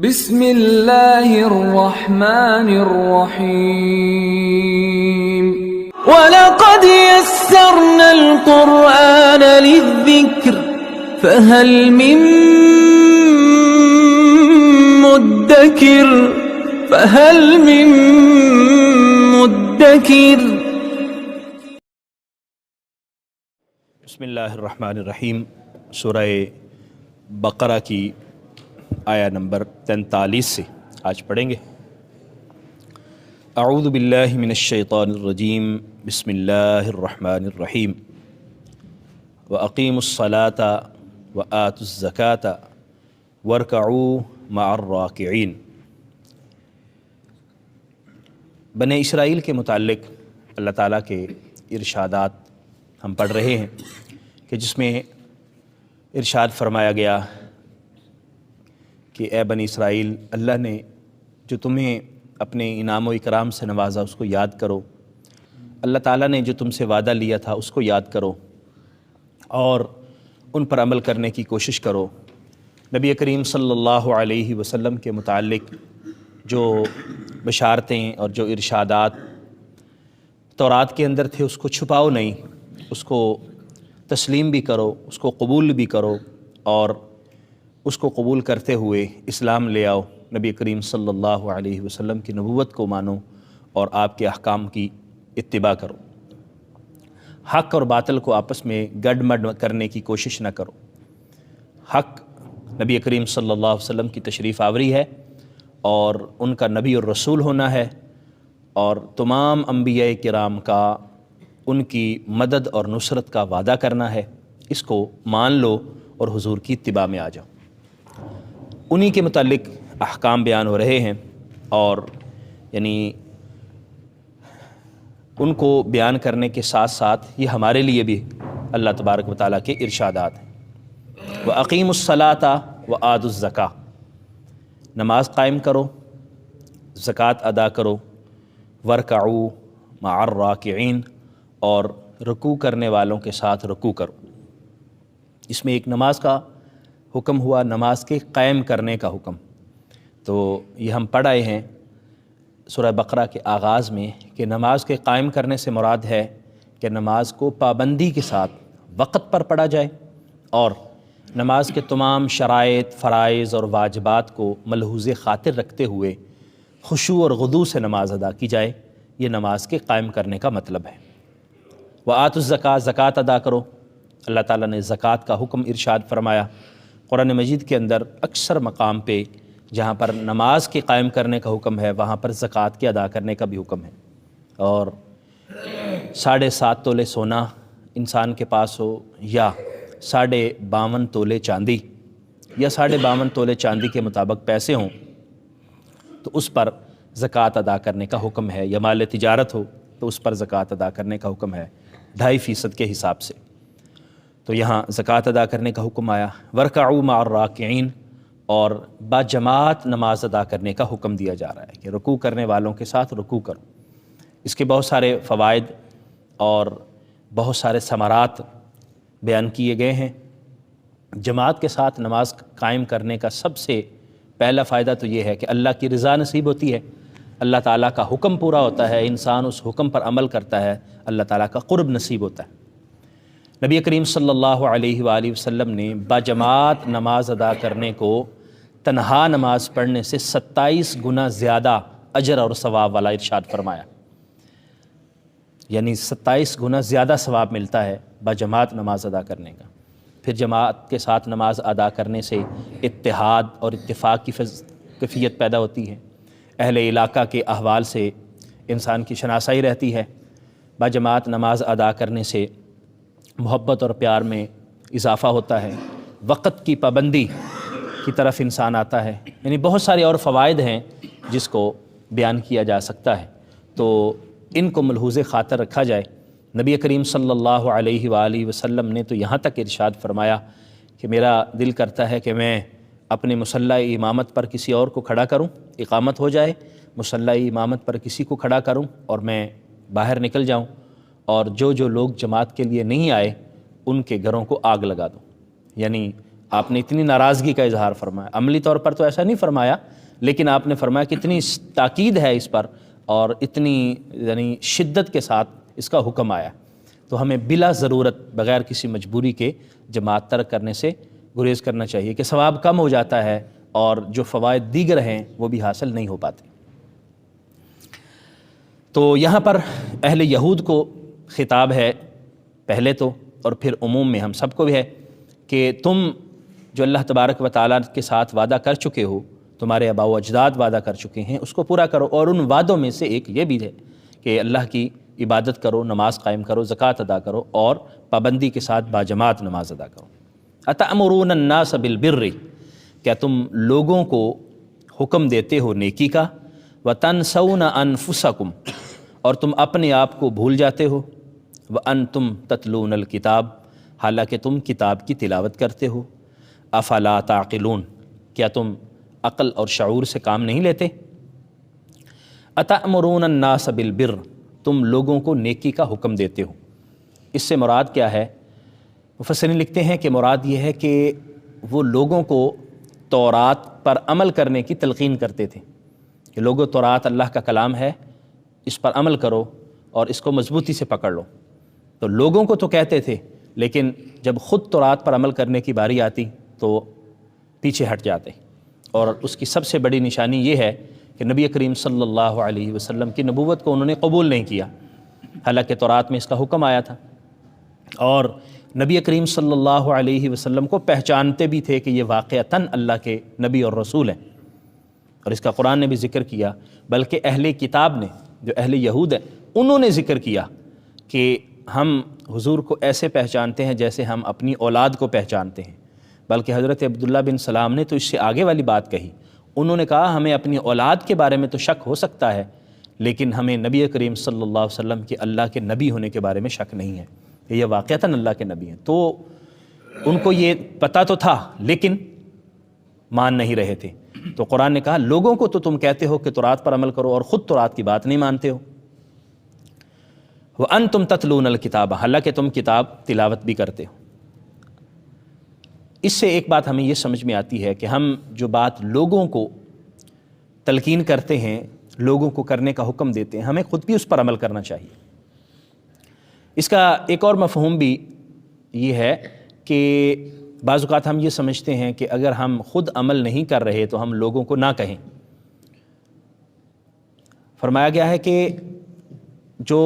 بسم اللہ الرحمن الرحیم وَلَقَدْ يَسَّرْنَا الْقُرْآنَ لِلذِّكْرِ فَهَلْ مِن مُدَّكِرٍ بسم اللہ الرحمن الرحیم۔ سورہ بقرہ کی آیہ نمبر 43 سے آج پڑھیں گے۔ اعوذ باللہ من الشیطان الرجیم، بسم اللہ الرحمن الرحیم۔ وَأَقِيمُوا الصَّلَاةَ وَآتُوا الزَّكَاةَ وَارْكَعُوا مَعَ الرَّاكِعِينَ۔ بنی اسرائیل کے متعلق اللہ تعالیٰ کے ارشادات ہم پڑھ رہے ہیں کہ جس میں ارشاد فرمایا گیا کہ اے بنی اسرائیل، اللہ نے جو تمہیں اپنے انعام و اکرام سے نوازا اس کو یاد کرو، اللہ تعالیٰ نے جو تم سے وعدہ لیا تھا اس کو یاد کرو اور ان پر عمل کرنے کی کوشش کرو۔ نبی کریم صلی اللہ علیہ وسلم کے متعلق جو بشارتیں اور جو ارشادات تورات کے اندر تھے اس کو چھپاؤ نہیں، اس کو تسلیم بھی کرو، اس کو قبول بھی کرو اور اس کو قبول کرتے ہوئے اسلام لے آؤ، نبی کریم صلی اللہ علیہ وسلم کی نبوت کو مانو اور آپ کے احکام کی اتباع کرو۔ حق اور باطل کو آپس میں گڈ مڈ کرنے کی کوشش نہ کرو۔ حق نبی کریم صلی اللہ علیہ وسلم کی تشریف آوری ہے اور ان کا نبی اور رسول ہونا ہے، اور تمام انبیاء کرام کا ان کی مدد اور نصرت کا وعدہ کرنا ہے۔ اس کو مان لو اور حضور کی اتباع میں آ جاؤ۔ انہی کے متعلق احکام بیان ہو رہے ہیں اور یعنی ان کو بیان کرنے کے ساتھ ساتھ یہ ہمارے لیے بھی اللہ تبارک و تعالیٰ کے ارشادات ہیں۔ وَأَقِيمُوا الصَّلَاةَ وَآتُوا الزَّكَاةَ، نماز قائم کرو، زکوٰۃ ادا کرو، وَارْكَعُوا مَعَ الرَّاكِعِينَ، اور رکوع کرنے والوں کے ساتھ رکوع کرو۔ اس میں ایک نماز کا حکم ہوا، نماز کے قائم کرنے کا حکم۔ تو یہ ہم پڑھ آئے ہیں سورہ بقرہ کے آغاز میں کہ نماز کے قائم کرنے سے مراد ہے کہ نماز کو پابندی کے ساتھ وقت پر پڑھا جائے اور نماز کے تمام شرائط، فرائض اور واجبات کو ملحوظ خاطر رکھتے ہوئے خشوع اور غدو سے نماز ادا کی جائے۔ یہ نماز کے قائم کرنے کا مطلب ہے۔ وآتوا الزکاۃ، زکوٰۃ ادا کرو۔ اللہ تعالیٰ نے زکوٰۃ کا حکم ارشاد فرمایا قرآن مجید کے اندر۔ اکثر مقام پہ جہاں پر نماز کے قائم کرنے کا حکم ہے وہاں پر زکوٰۃ کے ادا کرنے کا بھی حکم ہے۔ اور 7.5 تولے سونا انسان کے پاس ہو یا 52.5 تولے چاندی یا 52.5 تولے چاندی کے مطابق پیسے ہوں تو اس پر زکوٰۃ ادا کرنے کا حکم ہے، یا مال تجارت ہو تو اس پر زکوٰۃ ادا کرنے کا حکم ہے 2.5% کے حساب سے۔ تو یہاں زکوٰۃ ادا کرنے کا حکم آیا۔ وَارْكَعُوا مَعَ الرَّاكِعِينَ، اور باجماعت نماز ادا کرنے کا حکم دیا جا رہا ہے کہ رکوع کرنے والوں کے ساتھ رکوع کرو۔ اس کے بہت سارے فوائد اور بہت سارے ثمرات بیان کیے گئے ہیں۔ جماعت کے ساتھ نماز قائم کرنے کا سب سے پہلا فائدہ تو یہ ہے کہ اللہ کی رضا نصیب ہوتی ہے، اللہ تعالیٰ کا حکم پورا ہوتا ہے، انسان اس حکم پر عمل کرتا ہے، اللہ تعالیٰ کا قرب نصیب ہوتا ہے۔ نبی کریم صلی اللہ علیہ وآلہ وسلم نے باجماعت نماز ادا کرنے کو تنہا نماز پڑھنے سے 27 گنا زیادہ اجر اور ثواب والا ارشاد فرمایا، یعنی 27 گنا زیادہ ثواب ملتا ہے باجماعت نماز ادا کرنے کا۔ پھر جماعت کے ساتھ نماز ادا کرنے سے اتحاد اور اتفاق کی کیفیت پیدا ہوتی ہے، اہل علاقہ کے احوال سے انسان کی شناسائی رہتی ہے۔ باجماعت نماز ادا کرنے سے محبت اور پیار میں اضافہ ہوتا ہے، وقت کی پابندی کی طرف انسان آتا ہے، یعنی بہت سارے اور فوائد ہیں جس کو بیان کیا جا سکتا ہے۔ تو ان کو ملحوظ خاطر رکھا جائے۔ نبی کریم صلی اللہ علیہ وآلہ وسلم نے تو یہاں تک ارشاد فرمایا کہ میرا دل کرتا ہے کہ میں اپنے مصلی امامت پر کسی اور کو کھڑا کروں، اقامت ہو جائے، مصلی امامت پر کسی کو کھڑا کروں اور میں باہر نکل جاؤں، اور جو لوگ جماعت کے لیے نہیں آئے ان کے گھروں کو آگ لگا دوں، یعنی آپ نے اتنی ناراضگی کا اظہار فرمایا، عملی طور پر تو ایسا نہیں فرمایا، لیکن آپ نے فرمایا کہ اتنی تاکید ہے اس پر اور اتنی یعنی شدت کے ساتھ اس کا حکم آیا، تو ہمیں بلا ضرورت بغیر کسی مجبوری کے جماعت ترک کرنے سے گریز کرنا چاہیے کہ ثواب کم ہو جاتا ہے اور جو فوائد دیگر ہیں وہ بھی حاصل نہیں ہو پاتے۔ تو یہاں پر اہل یہود کو خطاب ہے پہلے تو، اور پھر عموم میں ہم سب کو بھی ہے کہ تم جو اللہ تبارک و تعالیٰ کے ساتھ وعدہ کر چکے ہو، تمہارے آباء و اجداد وعدہ کر چکے ہیں، اس کو پورا کرو، اور ان وعدوں میں سے ایک یہ بھی ہے کہ اللہ کی عبادت کرو، نماز قائم کرو، زکوٰۃ ادا کرو، اور پابندی کے ساتھ باجماعت نماز ادا کرو۔ اتأمرون الناس بالبر، کیا تم لوگوں کو حکم دیتے ہو نیکی کا، وتنسون انفسکم، اور تم اپنے آپ کو بھول جاتے ہو، وانتم تتلون الکتاب، حالانکہ تم کتاب کی تلاوت کرتے ہو، افلا تعقلون، کیا تم عقل اور شعور سے کام نہیں لیتے؟ اتأمرون الناس بالبر، تم لوگوں کو نیکی کا حکم دیتے ہو، اس سے مراد کیا ہے؟ مفسرین لکھتے ہیں کہ مراد یہ ہے کہ وہ لوگوں کو تورات پر عمل کرنے کی تلقین کرتے تھے کہ لوگوں، تورات اللہ کا کلام ہے، اس پر عمل کرو اور اس کو مضبوطی سے پکڑ لو۔ تو لوگوں کو تو کہتے تھے، لیکن جب خود تورات پر عمل کرنے کی باری آتی تو پیچھے ہٹ جاتے، اور اس کی سب سے بڑی نشانی یہ ہے کہ نبی کریم صلی اللہ علیہ وسلم کی نبوت کو انہوں نے قبول نہیں کیا، حالانکہ تورات میں اس کا حکم آیا تھا، اور نبی کریم صلی اللہ علیہ وسلم کو پہچانتے بھی تھے کہ یہ واقعتاً اللہ کے نبی اور رسول ہیں، اور اس کا قرآن نے بھی ذکر کیا، بلکہ اہل کتاب نے، جو اہل یہود ہیں، انہوں نے ذکر کیا کہ ہم حضور کو ایسے پہچانتے ہیں جیسے ہم اپنی اولاد کو پہچانتے ہیں، بلکہ حضرت عبداللہ بن سلام نے تو اس سے آگے والی بات کہی، انہوں نے کہا ہمیں اپنی اولاد کے بارے میں تو شک ہو سکتا ہے، لیکن ہمیں نبی کریم صلی اللہ علیہ وسلم کے اللہ کے نبی ہونے کے بارے میں شک نہیں ہے کہ یہ واقعتاً اللہ کے نبی ہیں۔ تو ان کو یہ پتہ تو تھا لیکن مان نہیں رہے تھے، تو قرآن نے کہا لوگوں کو تو تم کہتے ہو کہ تورات پر عمل کرو اور خود تورات کی بات نہیں مانتے ہو، وَأَنْتُمْ تَتْلُونَ الْكِتَابَ، حالانکہ تم کتاب تلاوت بھی کرتے ہو۔ اس سے ایک بات ہمیں یہ سمجھ میں آتی ہے کہ ہم جو بات لوگوں کو تلقین کرتے ہیں، لوگوں کو کرنے کا حکم دیتے ہیں، ہمیں خود بھی اس پر عمل کرنا چاہیے۔ اس کا ایک اور مفہوم بھی یہ ہے کہ بعض اوقات ہم یہ سمجھتے ہیں کہ اگر ہم خود عمل نہیں کر رہے تو ہم لوگوں کو نہ کہیں۔ فرمایا گیا ہے کہ جو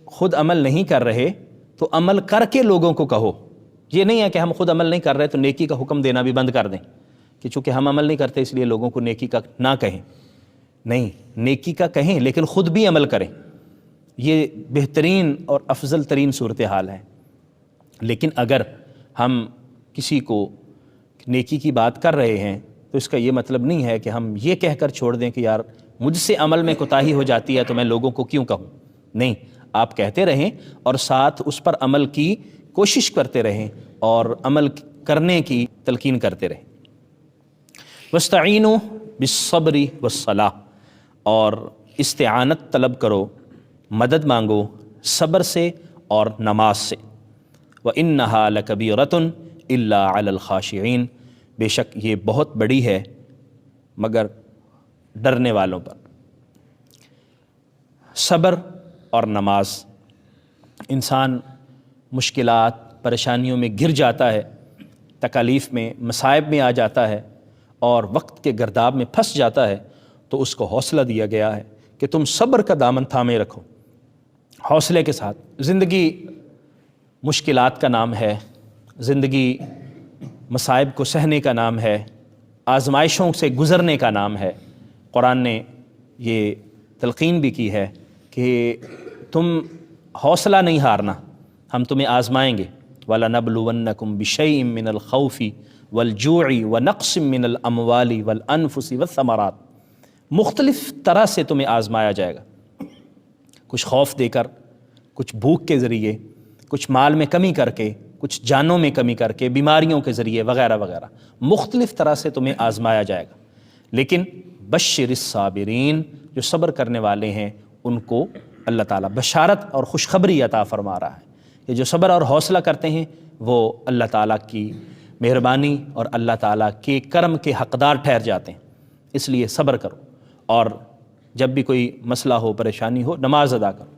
خود عمل نہیں کر رہے تو عمل کر کے لوگوں کو کہو، یہ نہیں ہے کہ ہم خود عمل نہیں کر رہے تو نیکی کا حکم دینا بھی بند کر دیں کہ چونکہ ہم عمل نہیں کرتے اس لیے لوگوں کو نیکی کا نہ کہیں، نہیں، نیکی کا کہیں لیکن خود بھی عمل کریں، یہ بہترین اور افضل ترین صورتحال ہے۔ لیکن اگر ہم کسی کو نیکی کی بات کر رہے ہیں تو اس کا یہ مطلب نہیں ہے کہ ہم یہ کہہ کر چھوڑ دیں کہ یار مجھ سے عمل میں کوتاہی ہو جاتی ہے تو میں لوگوں کو کیوں کہوں، نہیں، آپ کہتے رہیں اور ساتھ اس پر عمل کی کوشش کرتے رہیں اور عمل کرنے کی تلقین کرتے رہیں۔ وَاسْتَعِینُوا بِالصَّبْرِ وَالصَّلَاةِ، اور استعانت طلب کرو، مدد مانگو صبر سے اور نماز سے۔ وَإِنَّهَا لَكَبِيرَةٌ إِلَّا عَلَى الْخَاشِعِينَ، بے شک یہ بہت بڑی ہے مگر ڈرنے والوں پر۔ صبر اور نماز، انسان مشکلات پریشانیوں میں گر جاتا ہے، تکالیف میں مصائب میں آ جاتا ہے اور وقت کے گرداب میں پھنس جاتا ہے تو اس کو حوصلہ دیا گیا ہے کہ تم صبر کا دامن تھامے رکھو، حوصلے کے ساتھ۔ زندگی مشکلات کا نام ہے، زندگی مصائب کو سہنے کا نام ہے، آزمائشوں سے گزرنے کا نام ہے۔ قرآن نے یہ تلقین بھی کی ہے کہ تم حوصلہ نہیں ہارنا، ہم تمہیں آزمائیں گے۔ وَلَنَبْلُوَنَّكُمْ بِشَيْءٍ مِّنَ الْخَوْفِ وَالْجُوعِ وَنَقْصٍ مِّنَ الْأَمْوَالِ وَالْأَنفُسِ وَالثَّمَرَاتِ، مختلف طرح سے تمہیں آزمایا جائے گا، کچھ خوف دے کر، کچھ بھوک کے ذریعے، کچھ مال میں کمی کر کے، کچھ جانوں میں کمی کر کے، بیماریوں کے ذریعے وغیرہ وغیرہ، مختلف طرح سے تمہیں آزمایا جائے گا۔ لیکن بشر الصابرین، جو صبر کرنے والے ہیں ان کو اللہ تعالیٰ بشارت اور خوشخبری عطا فرما رہا ہے کہ جو صبر اور حوصلہ کرتے ہیں وہ اللہ تعالیٰ کی مہربانی اور اللہ تعالیٰ کے کرم کے حقدار ٹھہر جاتے ہیں۔ اس لیے صبر کرو، اور جب بھی کوئی مسئلہ ہو، پریشانی ہو، نماز ادا کرو،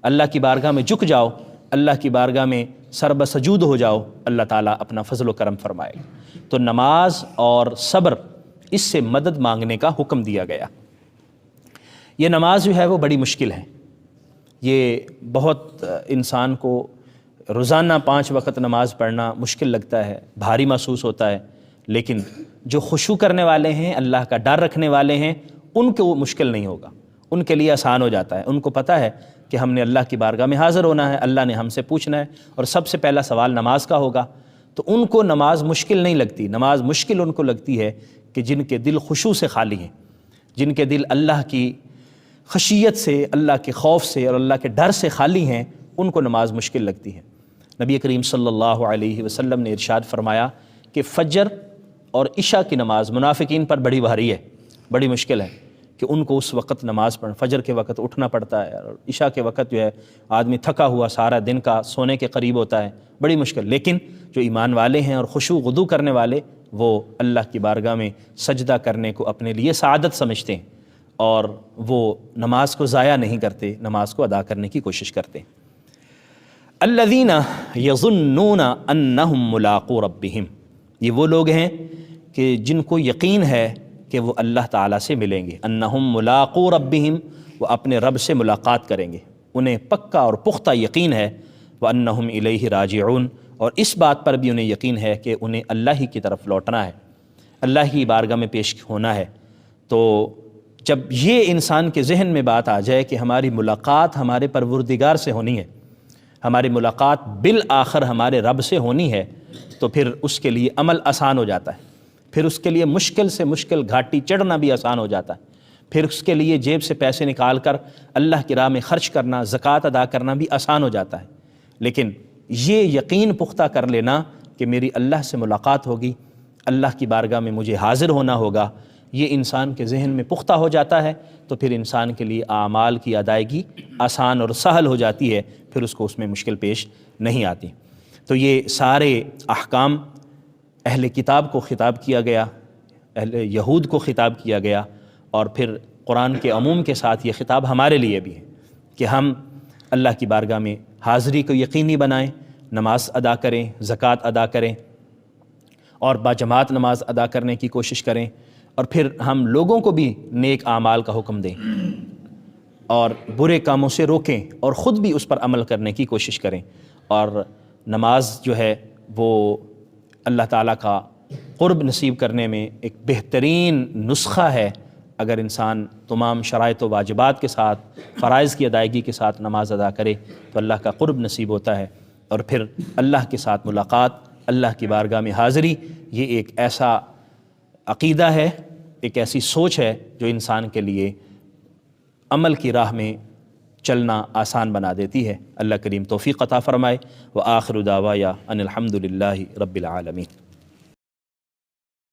اللہ کی بارگاہ میں جھک جاؤ، اللہ کی بارگاہ میں سر بسجود ہو جاؤ، اللہ تعالیٰ اپنا فضل و کرم فرمائے گا۔ تو نماز اور صبر، اس سے مدد مانگنے کا حکم دیا گیا۔ یہ نماز جو ہے وہ بڑی مشکل ہے، یہ بہت انسان کو روزانہ 5 وقت نماز پڑھنا مشکل لگتا ہے، بھاری محسوس ہوتا ہے، لیکن جو خشوع کرنے والے ہیں، اللہ کا ڈر رکھنے والے ہیں، ان کو وہ مشکل نہیں ہوگا، ان کے لیے آسان ہو جاتا ہے۔ ان کو پتہ ہے کہ ہم نے اللہ کی بارگاہ میں حاضر ہونا ہے، اللہ نے ہم سے پوچھنا ہے، اور سب سے پہلا سوال نماز کا ہوگا، تو ان کو نماز مشکل نہیں لگتی۔ نماز مشکل ان کو لگتی ہے کہ جن کے دل خشوع سے خالی ہیں، جن کے دل اللہ کی خشیت سے، اللہ کے خوف سے اور اللہ کے ڈر سے خالی ہیں، ان کو نماز مشکل لگتی ہے۔ نبی کریم صلی اللہ علیہ وسلم نے ارشاد فرمایا کہ فجر اور عشاء کی نماز منافقین پر بڑی بھاری ہے، بڑی مشکل ہے کہ ان کو اس وقت نماز پڑھ، فجر کے وقت اٹھنا پڑتا ہے، اور عشاء کے وقت جو ہے آدمی تھکا ہوا سارا دن کا سونے کے قریب ہوتا ہے، بڑی مشکل۔ لیکن جو ایمان والے ہیں اور خشوع غدو کرنے والے، وہ اللہ کی بارگاہ میں سجدہ کرنے کو اپنے لیے سعادت سمجھتے ہیں، اور وہ نماز کو ضائع نہیں کرتے، نماز کو ادا کرنے کی کوشش کرتے ہیں۔ الذین یظنون انہم ملاقو ربہم، یہ وہ لوگ ہیں کہ جن کو یقین ہے کہ وہ اللہ تعالیٰ سے ملیں گے۔ انہم ملاقو ربہم، وہ اپنے رب سے ملاقات کریں گے، انہیں پکا اور پختہ یقین ہے۔ وانہم الیہ راجعون، اور اس بات پر بھی انہیں یقین ہے کہ انہیں اللہ ہی کی طرف لوٹنا ہے، اللہ ہی بارگاہ میں پیش ہونا ہے۔ تو جب یہ انسان کے ذہن میں بات آ جائے کہ ہماری ملاقات ہمارے پروردگار سے ہونی ہے، ہماری ملاقات بالآخر ہمارے رب سے ہونی ہے، تو پھر اس کے لیے عمل آسان ہو جاتا ہے، پھر اس کے لیے مشکل سے مشکل گھاٹی چڑھنا بھی آسان ہو جاتا ہے، پھر اس کے لیے جیب سے پیسے نکال کر اللہ کی راہ میں خرچ کرنا، زکوٰۃ ادا کرنا بھی آسان ہو جاتا ہے۔ لیکن یہ یقین پختہ کر لینا کہ میری اللہ سے ملاقات ہوگی، اللہ کی بارگاہ میں مجھے حاضر ہونا ہوگا، یہ انسان کے ذہن میں پختہ ہو جاتا ہے، تو پھر انسان کے لیے اعمال کی ادائیگی آسان اور سہل ہو جاتی ہے، پھر اس کو اس میں مشکل پیش نہیں آتی۔ تو یہ سارے احکام اہل کتاب کو خطاب کیا گیا، اہل یہود کو خطاب کیا گیا، اور پھر قرآن کے عموم کے ساتھ یہ خطاب ہمارے لیے بھی ہے کہ ہم اللہ کی بارگاہ میں حاضری کو یقینی بنائیں، نماز ادا کریں، زکوٰۃ ادا کریں، اور باجماعت نماز ادا کرنے کی کوشش کریں، اور پھر ہم لوگوں کو بھی نیک اعمال کا حکم دیں اور برے کاموں سے روکیں، اور خود بھی اس پر عمل کرنے کی کوشش کریں۔ اور نماز جو ہے وہ اللہ تعالیٰ کا قرب نصیب کرنے میں ایک بہترین نسخہ ہے۔ اگر انسان تمام شرائط و واجبات کے ساتھ، فرائض کی ادائیگی کے ساتھ نماز ادا کرے تو اللہ کا قرب نصیب ہوتا ہے، اور پھر اللہ کے ساتھ ملاقات، اللہ کی بارگاہ میں حاضری، یہ ایک ایسا عقیدہ ہے، ایک ایسی سوچ ہے جو انسان کے لیے عمل کی راہ میں چلنا آسان بنا دیتی ہے۔ اللہ کریم توفیق عطا فرمائے۔ وآخر دعوایا ان الحمد للہ رب العالمین۔